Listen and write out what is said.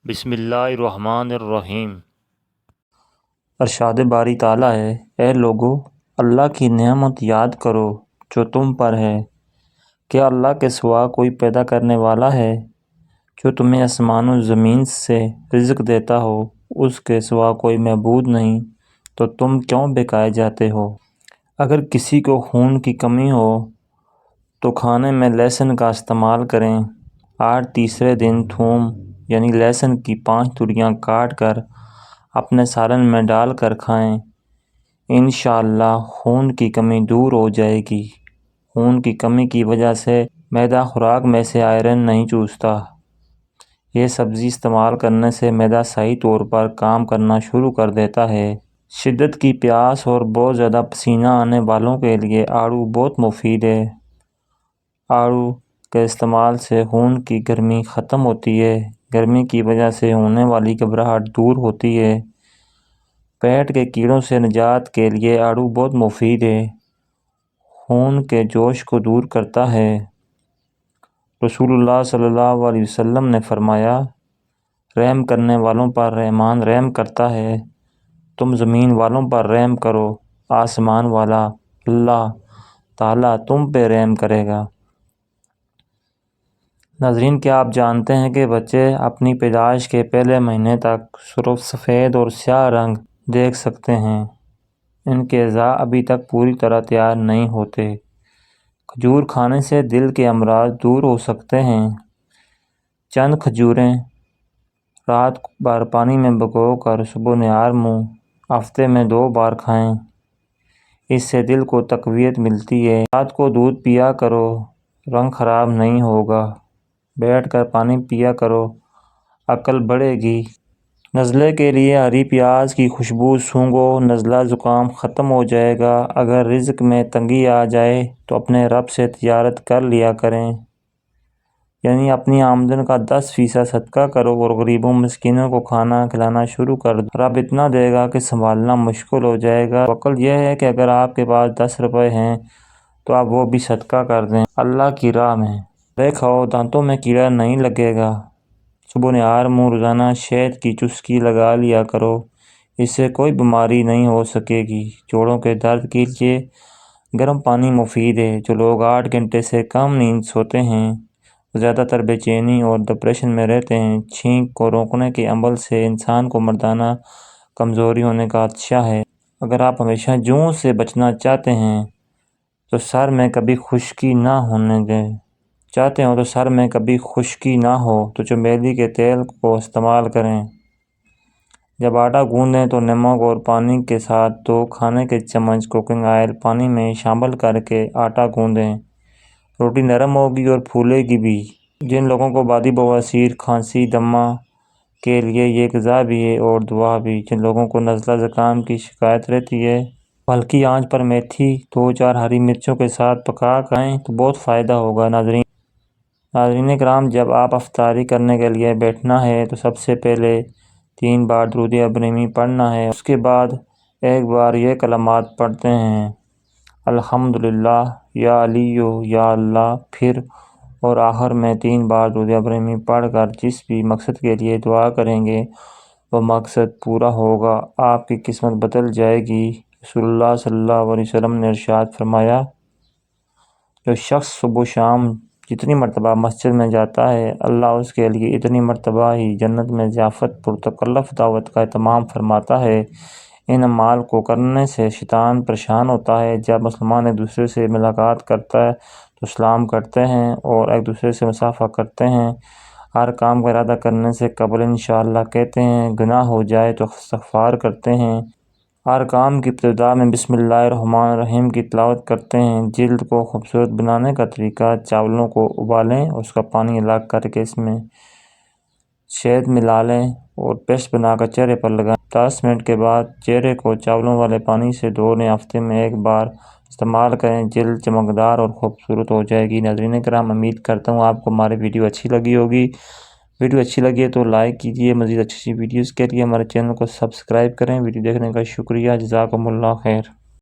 بسم اللہ الرحمن الرحیم۔ ارشاد باری تعالیٰ ہے، اے لوگو، اللہ کی نعمت یاد کرو جو تم پر ہے۔ کیا اللہ کے سوا کوئی پیدا کرنے والا ہے جو تمہیں آسمان و زمین سے رزق دیتا ہو؟ اس کے سوا کوئی معبود نہیں، تو تم کیوں بہکائے جاتے ہو؟ اگر کسی کو خون کی کمی ہو تو کھانے میں لہسن کا استعمال کریں، اور تیسرے دن تھوم یعنی لہسن کی 5 تُریاں کاٹ کر اپنے سالن میں ڈال کر کھائیں۔ انشاءاللہ خون کی کمی دور ہو جائے گی۔ خون کی کمی کی وجہ سے معدہ خوراک میں سے آئرن نہیں چوستا۔ یہ سبزی استعمال کرنے سے معدہ صحیح طور پر کام کرنا شروع کر دیتا ہے۔ شدت کی پیاس اور بہت زیادہ پسینہ آنے والوں کے لیے آڑو بہت مفید ہے۔ آڑو کے استعمال سے خون کی گرمی ختم ہوتی ہے۔ گرمی کی وجہ سے ہونے والی گھبراہٹ دور ہوتی ہے۔ پیٹ کے کیڑوں سے نجات کے لیے آڑو بہت مفید ہے۔ خون کے جوش کو دور کرتا ہے۔ رسول اللہ صلی اللہ علیہ وسلم نے فرمایا، رحم کرنے والوں پر رحمان رحم کرتا ہے۔ تم زمین والوں پر رحم کرو، آسمان والا اللہ تعالیٰ تم پہ رحم کرے گا۔ ناظرین، کیا آپ جانتے ہیں کہ بچے اپنی پیدائش کے پہلے مہینے تک صرف سفید اور سیاہ رنگ دیکھ سکتے ہیں؟ ان کے اعضاء ابھی تک پوری طرح تیار نہیں ہوتے۔ کھجور کھانے سے دل کے امراض دور ہو سکتے ہیں۔ چند کھجوریں رات بھر پانی میں بھگو کر صبح نہار منہ ہفتے میں 2 بار کھائیں۔ اس سے دل کو تقویت ملتی ہے۔ رات کو دودھ پیا کرو، رنگ خراب نہیں ہوگا۔ بیٹھ کر پانی پیا کرو، عقل بڑھے گی۔ نزلے کے لیے ہری پیاز کی خوشبو سونگھو، نزلہ زکام ختم ہو جائے گا۔ اگر رزق میں تنگی آ جائے تو اپنے رب سے تجارت کر لیا کریں، یعنی اپنی آمدن کا 10% صدقہ کرو اور غریبوں مسکینوں کو کھانا کھلانا شروع کر دو۔ رب اتنا دے گا کہ سنبھالنا مشکل ہو جائے گا۔ عقل یہ ہے کہ اگر آپ کے پاس 10 روپے ہیں تو آپ وہ بھی صدقہ کر دیں اللہ کی راہ میں۔ پھلے کھاؤ، دانتوں میں کیڑا نہیں لگے گا۔ صبح نہار منہ روزانہ شہد کی چسکی لگا لیا کرو، اس سے کوئی بیماری نہیں ہو سکے گی۔ جوڑوں کے درد کے لیے گرم پانی مفید ہے۔ جو لوگ 8 گھنٹے سے کم نیند سوتے ہیں وہ زیادہ تر بے چینی اور ڈپریشن میں رہتے ہیں۔ چھینک کو روکنے کے عمل سے انسان کو مردانہ کمزوری ہونے کا خدشہ ہے۔ اگر آپ ہمیشہ جوؤں سے بچنا چاہتے ہیں تو سر میں کبھی خشکی نہ ہو تو چمیلی کے تیل کو استعمال کریں۔ جب آٹا گوندیں تو نمک اور پانی کے ساتھ 2 کھانے کے چمچ کوکنگ آئل پانی میں شامل کر کے آٹا گوندیں۔ روٹی نرم ہوگی اور پھولے گی بھی۔ جن لوگوں کو بادی بواسیر، کھانسی، دمہ کے لیے یہ غذا بھی ہے اور دوا بھی۔ جن لوگوں کو نزلہ زکام کی شکایت رہتی ہے وہ ہلکی آنچ پر میتھی 2-4 ہری مرچوں کے ساتھ پکا کر کھائیں تو بہت فائدہ ہوگا۔ ناظرین کرام، جب آپ افطاری کرنے کے لیے بیٹھنا ہے تو سب سے پہلے 3 بار درود ابراہیمی پڑھنا ہے۔ اس کے بعد 1 بار یہ کلمات پڑھتے ہیں، الحمدللہ یا علی یا اللہ، پھر اور آخر میں 3 بار درود ابراہیمی پڑھ کر جس بھی مقصد کے لیے دعا کریں گے وہ مقصد پورا ہوگا، آپ کی قسمت بدل جائے گی۔ رسول اللہ صلی اللہ علیہ وسلم نے ارشاد فرمایا، جو شخص صبح و شام جتنی مرتبہ مسجد میں جاتا ہے، اللہ اس کے لیے اتنی مرتبہ ہی جنت میں ضیافت پرتکلف دعوت کا اہتمام فرماتا ہے۔ ان اعمال کو کرنے سے شیطان پریشان ہوتا ہے۔ جب مسلمان ایک دوسرے سے ملاقات کرتا ہے تو سلام کرتے ہیں اور ایک دوسرے سے مصافحہ کرتے ہیں۔ ہر کام کا ارادہ کرنے سے قبل انشاءاللہ کہتے ہیں۔ گناہ ہو جائے تو استغفار کرتے ہیں۔ ہر کام کی ابتدا میں بسم اللہ الرحمن الرحیم کی تلاوت کرتے ہیں۔ جلد کو خوبصورت بنانے کا طریقہ، چاولوں کو ابالیں، اس کا پانی الگ کر کے اس میں شہد ملا لیں اور پیسٹ بنا کر چہرے پر لگائیں۔ 10 منٹ کے بعد چہرے کو چاولوں والے پانی سے دھونے، ہفتے میں 1 بار استعمال کریں۔ جلد چمکدار اور خوبصورت ہو جائے گی۔ ناظرین کرام، امید کرتا ہوں آپ کو ہماری ویڈیو اچھی لگی ہوگی۔ ویڈیو اچھی لگی ہے تو لائک کیجیے۔ مزید اچھی ویڈیوز کے لیے ہمارے چینل کو سبسکرائب کریں۔ ویڈیو دیکھنے کا شکریہ۔ جزاکم اللہ خیر۔